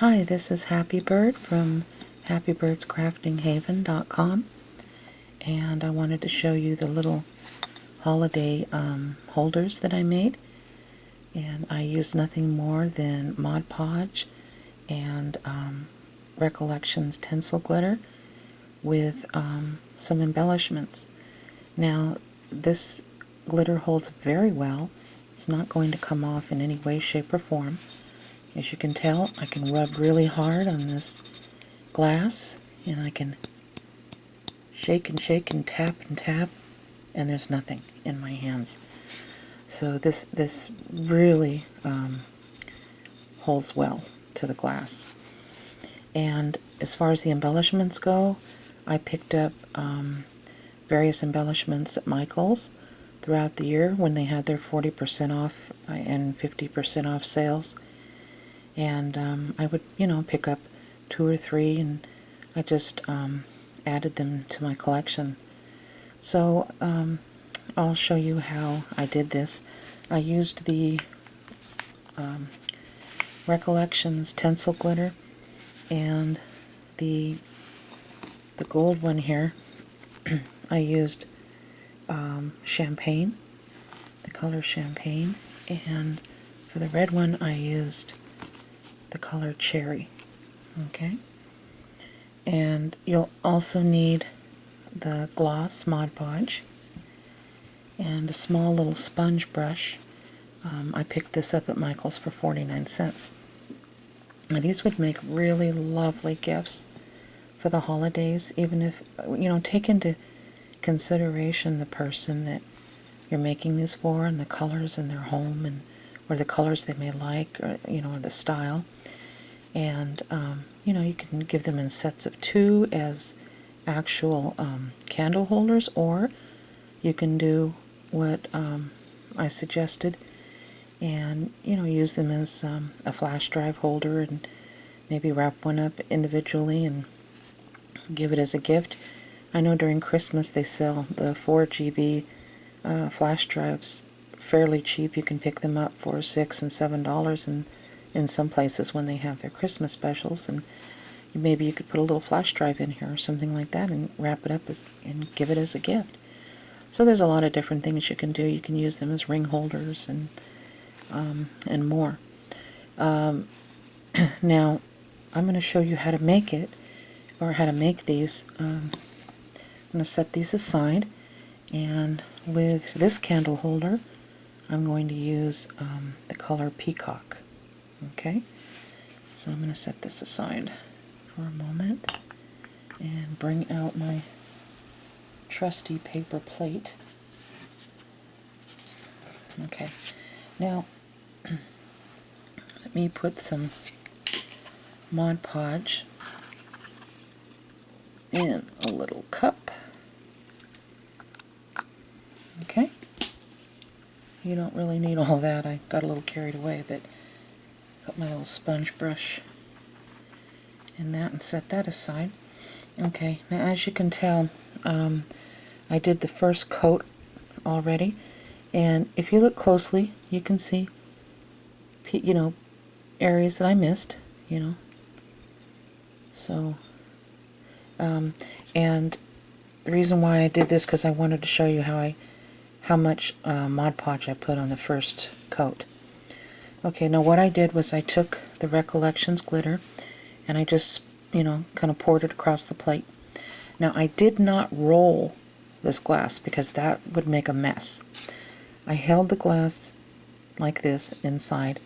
Hi, this is Happy Bird from happybirdscraftinghaven.com, and I wanted to show you the little holiday holders that I made. And I used nothing more than Mod Podge and Recollections Tinsel Glitter with some embellishments. Now, this glitter holds very well. It's not going to come off in any way, shape, or form. As you can tell, I can rub really hard on this glass, and I can shake and shake and tap, and there's nothing in my hands. So this really holds well to the glass. And as far as the embellishments go, I picked up various embellishments at Michael's throughout the year when they had their 40% off and 50% off sales. And I would, pick up 2 or 3, and I just added them to my collection. So I'll show you how I did this. I used the Recollections Tinsel Glitter and the gold one here. I used Champagne, the color Champagne, and for the red one I used the color Cherry. Okay, and you'll also need the gloss Mod Podge and a small little sponge brush. I picked this up at Michael's for 49 cents. Now these would make really lovely gifts for the holidays, even if, take into consideration the person that you're making these for and the colors in their home, and or the colors they may like, or the style. And you can give them in sets of 2 as actual candle holders, or you can do what I suggested and use them as a flash drive holder, and maybe wrap one up individually and give it as a gift. I know during Christmas they sell the 4 GB flash drives fairly cheap. You can pick them up for $6 and $7 in some places when they have their Christmas specials, and maybe you could put a little flash drive in here or something like that and wrap it up and give it as a gift. So there's a lot of different things you can do. You can use them as ring holders and more. Now I'm going to show you how to make it, or how to make these. I'm going to set these aside, and with this candle holder I'm going to use the color Peacock. Okay, so I'm going to set this aside for a moment and bring out my trusty paper plate. Okay, now let me put some Mod Podge in a little cup. Okay, you don't really need all that. I got a little carried away, but put my little sponge brush in that and set that aside. Okay, now as you can tell, I did the first coat already, and if you look closely you can see areas that I missed, so and the reason why I did this, because I wanted to show you how much Mod Podge I put on the first coat. Okay, now what I did was I took the Recollections glitter and I just, kind of poured it across the plate. Now I did not roll this glass because that would make a mess. I held the glass like this inside,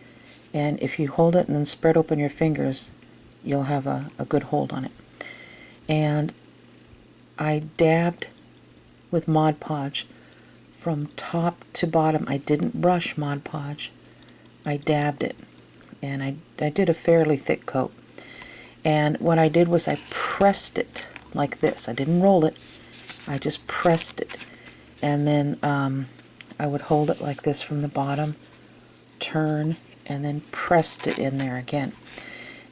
and if you hold it and then spread open your fingers, you'll have a good hold on it. And I dabbed with Mod Podge from top to bottom. I didn't brush Mod Podge. I dabbed it, and I did a fairly thick coat. And what I did was I pressed it like this. I didn't roll it. I just pressed it. And then I would hold it like this from the bottom, turn, and then pressed it in there again.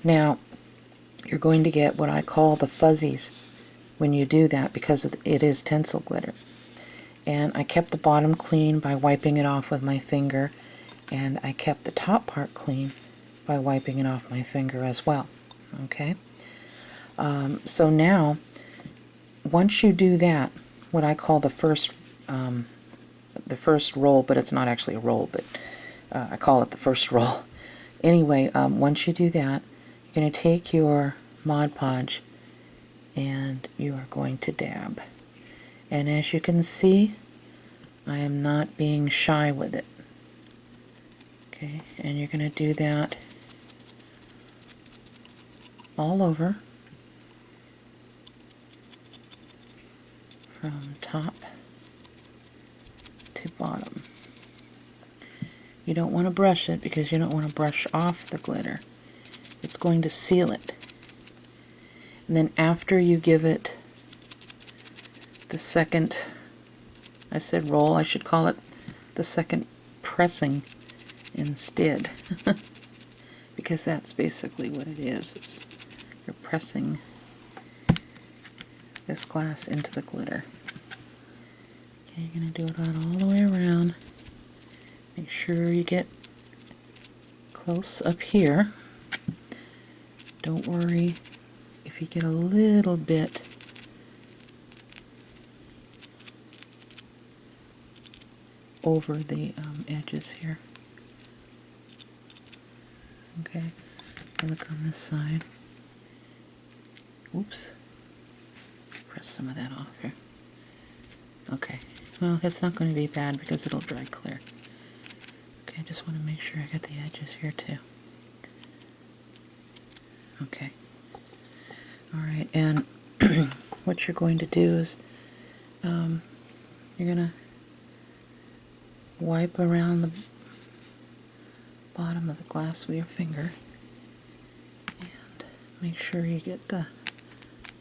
Now, you're going to get what I call the fuzzies when you do that, because it is tinsel glitter. And I kept the bottom clean by wiping it off with my finger, and I kept the top part clean by wiping it off my finger as well. Okay? So now, once you do that, what I call the first roll, but it's not actually a roll, but I call it the first roll. Anyway, once you do that, you're going to take your Mod Podge and you are going to dab. And as you can see, I am not being shy with it. Okay, and you're going to do that all over, from top to bottom. You don't want to brush it because you don't want to brush off the glitter. It's going to seal it. And then after you give it the second, I said roll, I should call it the second pressing instead. Because that's basically what it is. It's, you're pressing this glass into the glitter. Okay, you're going to do it on all the way around. Make sure you get close up here. Don't worry if you get a little bit over the edges here. Okay, look on this side. Oops. Press some of that off here. Okay, well, it's not going to be bad because it'll dry clear. Okay, I just want to make sure I get the edges here too. Okay. Alright, and what you're going to do is you're going to wipe around the bottom of the glass with your finger and make sure you get the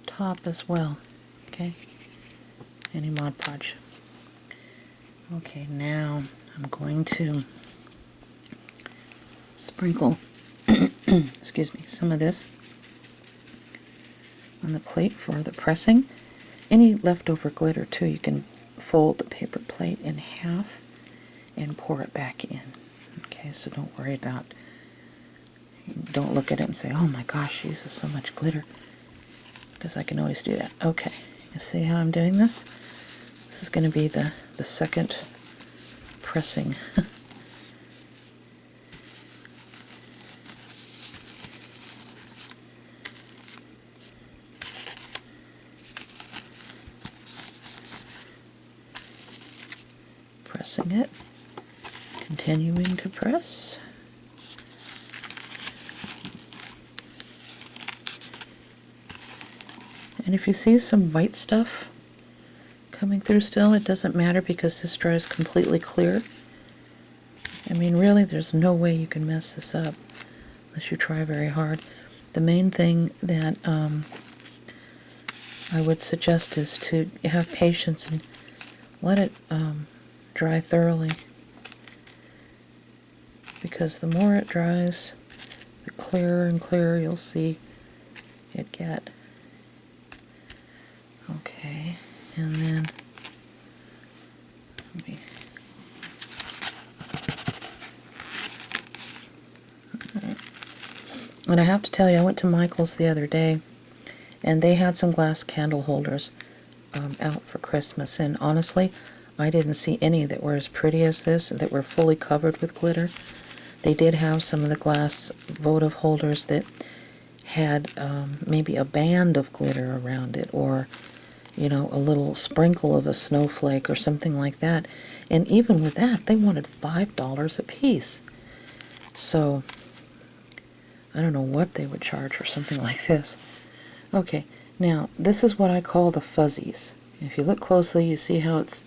top as well. Okay? Any Mod Podge. Okay, now I'm going to sprinkle excuse me, some of this on the plate for the pressing. Any leftover glitter too, you can fold the paper plate in half and pour it back in. Okay, so don't worry about, don't look at it and say, oh my gosh, she uses so much glitter, because I can always do that. Okay, you see how I'm doing this? This is going to be the second pressing. Pressing it, continuing to press. And if you see some white stuff coming through still, it doesn't matter because this dries completely clear. I mean, really, there's no way you can mess this up unless you try very hard. The main thing that I would suggest is to have patience and let it dry thoroughly, because the more it dries, the clearer and clearer you'll see it get. Okay, and then let me, and I have to tell you, I went to Michael's the other day and they had some glass candle holders out for Christmas, and honestly, I didn't see any that were as pretty as this, that were fully covered with glitter. They did have some of the glass votive holders that had maybe a band of glitter around it, or you know, a little sprinkle of a snowflake or something like that. And even with that, they wanted $5 a piece. So I don't know what they would charge for something like this. Okay, now this is what I call the fuzzies. If you look closely, you see how it's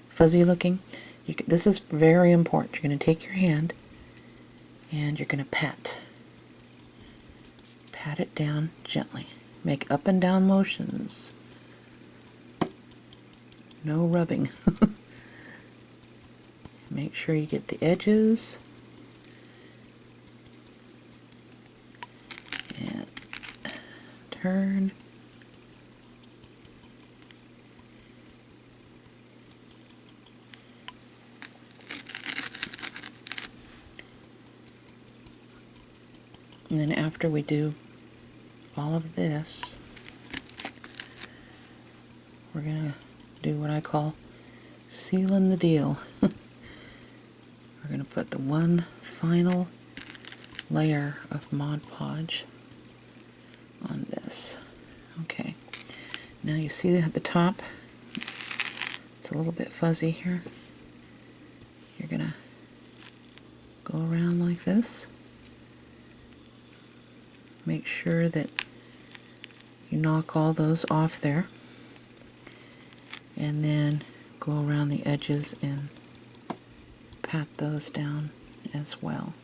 fuzzy looking? This is very important. You're going to take your hand and you're going to pat it down gently. Make up and down motions. No rubbing. Make sure you get the edges. And turn. after we do all of this, we're going to do what I call sealing the deal. We're going to put the one final layer of Mod Podge on this. Okay, now you see that at the top, it's a little bit fuzzy here. You're going to go around like this. Make sure that you knock all those off there, and then go around the edges and pat those down as well.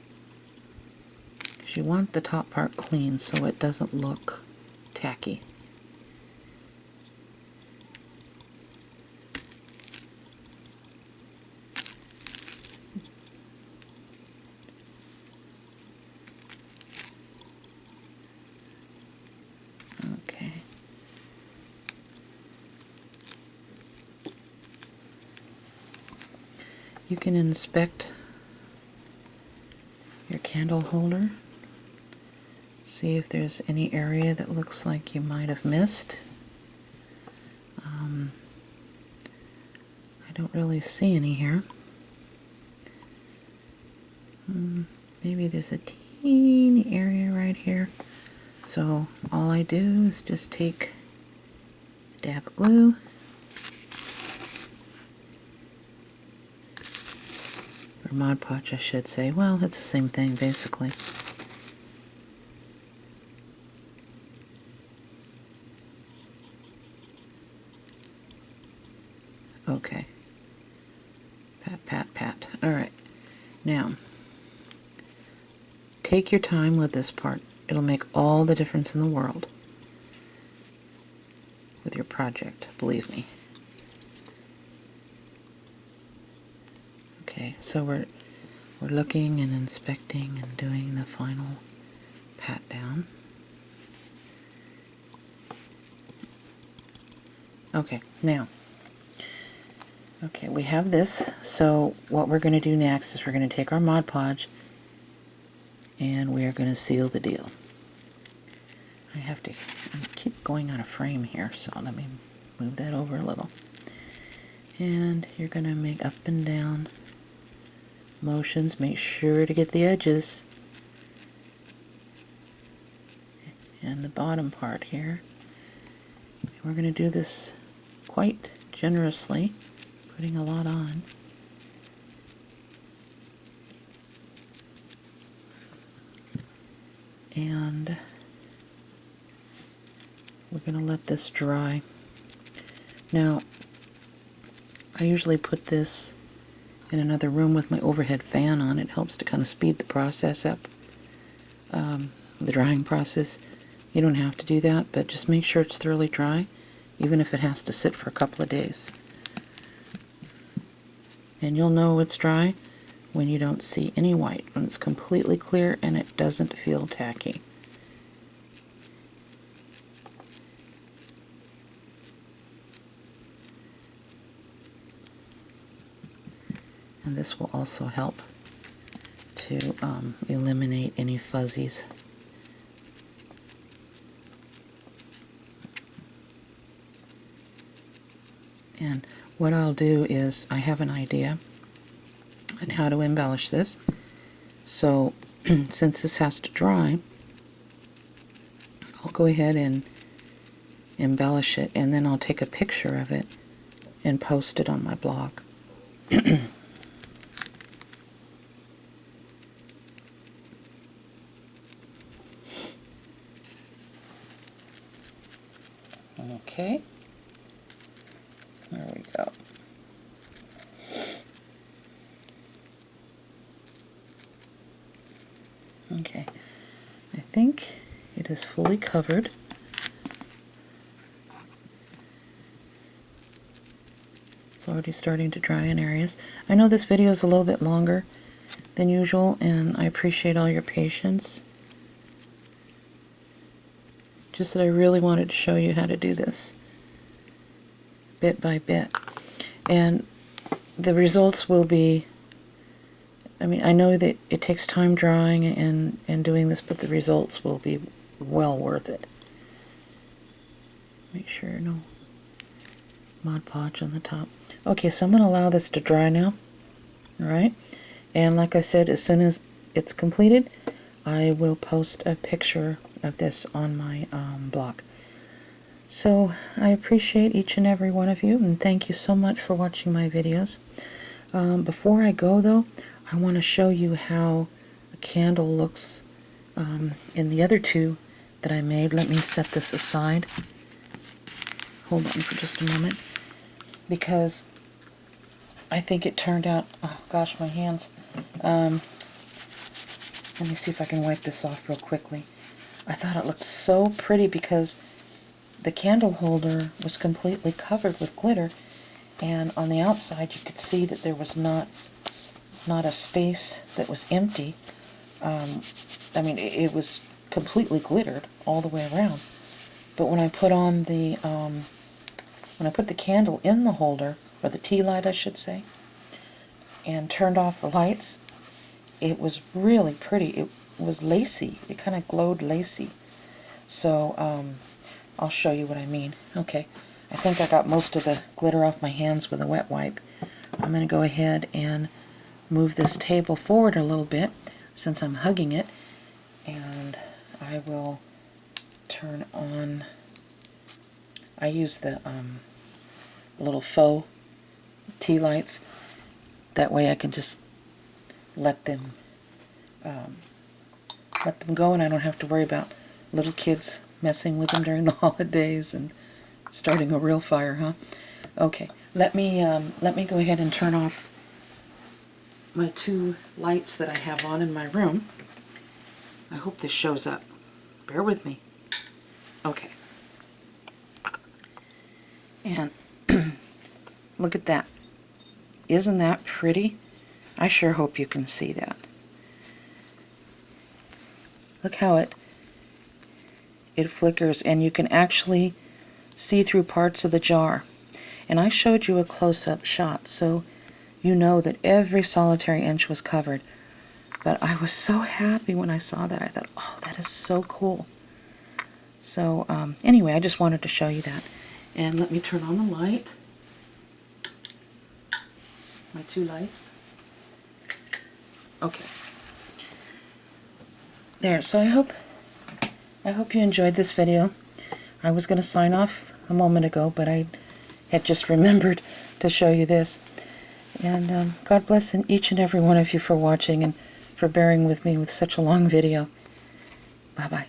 You want the top part clean so it doesn't look tacky. Okay. You can inspect your candle holder. See if there's any area that looks like you might have missed. I don't really see any here. Maybe there's a teeny area right here. So all I do is just take a dab of glue, or Mod Podge I should say. Well, it's the same thing basically. Okay. Pat, pat, pat. Alright. Now, take your time with this part. It'll make all the difference in the world with your project, believe me. Okay, so we're looking and inspecting and doing the final pat down. Okay, now, okay, we have this, so what we're going to do next is we're going to take our Mod Podge and we are going to seal the deal. I keep going out of frame here, so let me move that over a little. And you're going to make up and down motions. Make sure to get the edges and the bottom part here. We're going to do this quite generously, putting a lot on. And we're going to let this dry. Now, I usually put this in another room with my overhead fan on. It helps to kind of speed the process up, the drying process. You don't have to do that, but just make sure it's thoroughly dry, even if it has to sit for a couple of days. And you'll know it's dry when you don't see any white, when it's completely clear and it doesn't feel tacky. And this will also help to eliminate any fuzzies. And what I'll do is, I have an idea on how to embellish this. So since this has to dry, I'll go ahead and embellish it, and then I'll take a picture of it and post it on my blog. Okay, there we go. Okay, I think it is fully covered. It's already starting to dry in areas. I know this video is a little bit longer than usual, and I appreciate all your patience. Just that I really wanted to show you how to do this bit by bit. And the results will be I mean, I know that it takes time drawing and doing this, but the results will be well worth it. Make sure no Mod Podge on the top. Okay, so I'm going to allow this to dry now. Alright, and like I said, as soon as it's completed, I will post a picture of this on my blog. So I appreciate each and every one of you, and thank you so much for watching my videos. Before I go though, I want to show you how a candle looks in the other two that I made. Let me set this aside. Hold on for just a moment, because I think it turned out, oh gosh, my hands. Let me see if I can wipe this off real quickly. I thought it looked so pretty because the candle holder was completely covered with glitter, and on the outside you could see that there was not a space that was empty. I mean, it was completely glittered all the way around. But when I put on the when I put the candle in the holder, or the tea light I should say, and turned off the lights, it was really pretty. It was lacy. It kind of glowed lacy. So I'll show you what I mean. Okay, I think I got most of the glitter off my hands with a wet wipe. I'm going to go ahead and move this table forward a little bit since I'm hugging it, and I will turn on, I use the little faux tea lights. That way I can just let them go, and I don't have to worry about little kids messing with them during the holidays and starting a real fire, huh? Okay, let me go ahead and turn off my two lights that I have on in my room. I hope this shows up. Bear with me. Okay. And look at that. Isn't that pretty? I sure hope you can see that. Look how it flickers, and you can actually see through parts of the jar. And I showed you a close-up shot, so you know that every solitary inch was covered. But I was so happy when I saw that. I thought, oh, that is so cool. So anyway, I just wanted to show you that. And let me turn on the light. My two lights. Okay. There, so I hope you enjoyed this video. I was going to sign off a moment ago, but I had just remembered to show you this. And God bless each and every one of you for watching and for bearing with me with such a long video. Bye-bye.